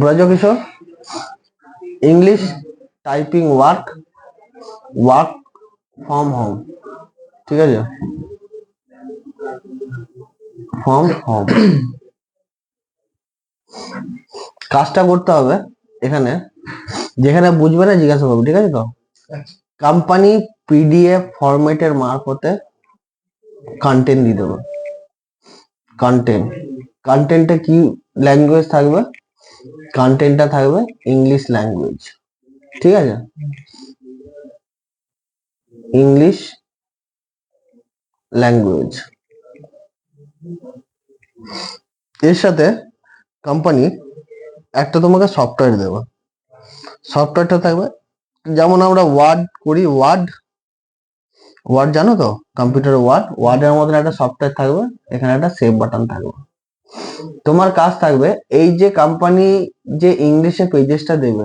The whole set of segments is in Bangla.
Brajakishore, English typing work from home. ঠিক আছে, ফ্রম হোম। কাজটা করতে হবে এখানে, যেখানে বুঝবে না জিজ্ঞাসা করবে, ঠিক আছে তো। কোম্পানি পিডিএফ ফরম্যাটের মারফতে কন্টেন্ট দিয়ে দেবে। কন্টেন্টে কি ল্যাঙ্গুয়েজ থাকবে? কন্টেন্টটা থাকবে ইংলিশ ল্যাঙ্গুয়েজ। ঠিক আছে, ইংলিশ ল্যাঙ্গুয়েজ। এর সাথে কোম্পানি একটা তোমাকে সফটওয়্যার দেবে। সফটওয়্যারটা থাকবে যেমন আমরা ওয়ার্ড করি, ওয়ার্ড জানো তো, কম্পিউটারে ওয়ার্ডের মতন একটা সফটওয়্যার থাকবে, এখানে একটা সেভ বাটন থাকবে। তোমার কাজ থাকবে এই যে কোম্পানি যে ইংলিশে পেজেসটা দেবে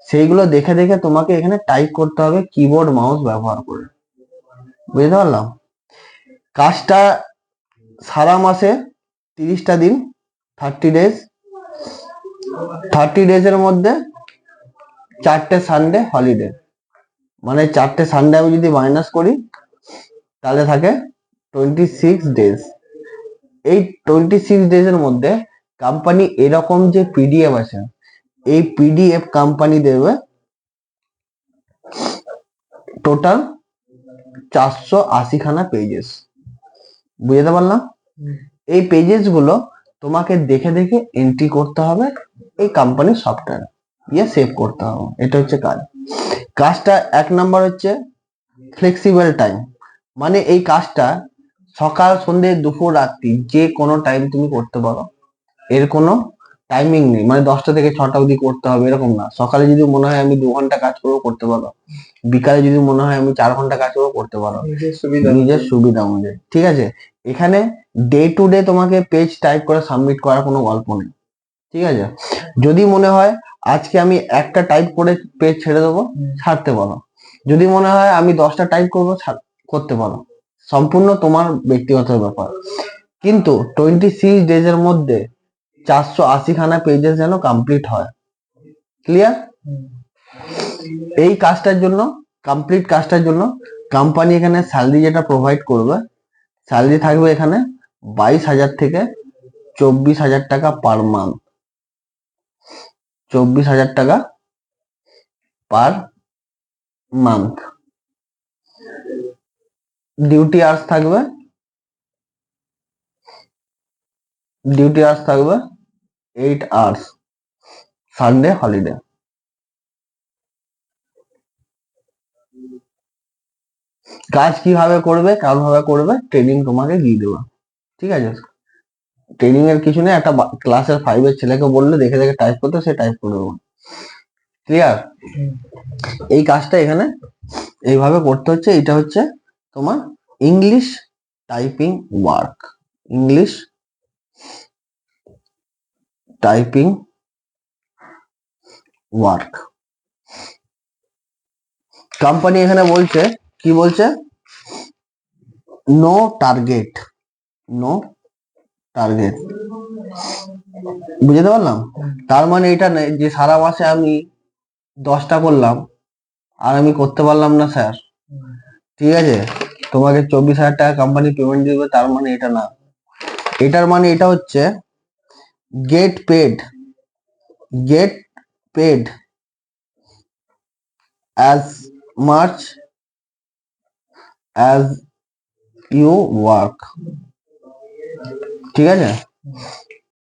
সেইগুলো দেখে দেখে তোমাকে এখানে টাইপ করতে হবে কিবোর্ড মাউস ব্যবহার করে। বুঝতে পারলাম? কাজটা সারা মাসে 30টা দিন, 30 ডেজ। 30 ডেজের মধ্যে 4টে সানডে হলিডে, মানে 4টে সানডে আমি যদি মাইনাস করি তাহলে থাকে 26 ডেজ। এই 26 ডেজের মধ্যে কোম্পানি এরকম যে পিডিএফ আছে, এই পিডিএফ কোম্পানি দেবে টোটাল 480 খানা পেজেস। বুঝতে পারলাম? এই পেজেস গুলো তোমাকে দেখে দেখে এন্ট্রি করতে হবে এই কোম্পানির সফটওয়্যার, দিয়ে সেভ করতে হবে। এটা হচ্ছে কাজ। কাজটা 1 নাম্বার হচ্ছে ফ্লেক্সিবল টাইম, মানে এই কাজটা সকাল সন্ধ্যে দুপুর রাত্রি যে কোনো টাইম তুমি করতে পারো, এর কোনো টাইমিং নেই। মানে 10টা থেকে 6টা অবধি করতে হবে এরকম না। সকালে যদি মনে হয় আমি 2 ঘন্টা কাজ করবো করতে পারো, বিকালে যদি মনে হয় আমি 4 ঘন্টা কাজ করবো করতে পারো, নিজের সুবিধা অনুযায়ী। ঠিক আছে, এখানে ডে টু ডে তোমাকে পেজ টাইপ করে সাবমিট করার কোনো গল্প নেই। ঠিক আছে, যদি মনে হয় আজকে আমি একটা টাইপ করে পেজ ছেড়ে দেবো, ছাড়তে পারো। যদি মনে হয় আমি 10টা টাইপ করবো, করতে পারো। সম্পূর্ণ তোমার ব্যক্তিগত ব্যাপার। কিন্তু 26 ডেজের মধ্যে 480 খানা পেজেস যেন কমপ্লিট হয়। ক্লিয়ার? এই কাজটার জন্য, কমপ্লিট কাজটার জন্য কোম্পানি এখানে স্যালারি যেটা প্রোভাইড করবে, স্যালারি থাকবে এখানে 22,000 থেকে 24,000 টাকা পার মান্থ। 24,000 টাকা পার মান্থ। ডিউটি আওয়ার্স থাকবে 8 আওয়ার্স, সানডে হলিডে। কাজ কিভাবে করবে, কেমন ভাবে করবে, ট্রেনিং তোমাকে দিয়ে দেবো। ঠিক আছে, ট্রেনিং এর কিছু নেই, একটা ক্লাসের 5 এর ছেলেকে বললে দেখে দেখে টাইপ করতে, সে টাইপ করে দেবো। ক্লিয়ার? এই কাজটা এখানে এইভাবে করতে হচ্ছে। এটা হচ্ছে তোমার English typing work. English typing work. Company এখানে বলছে, কি বলছে? No target, no target. বুঝতে পারলাম? তার মানে এটা নেই যে সারা মাসে আমি 10টা করলাম আর আমি করতে পারলাম না স্যার, ঠিক আছে, তোমাকে 24,000 টাকা কোম্পানি পেমেন্ট দিবে, তার মানে এটা না। এটার মানে এটা হচ্ছে get paid as much as you work। ঠিক আছে,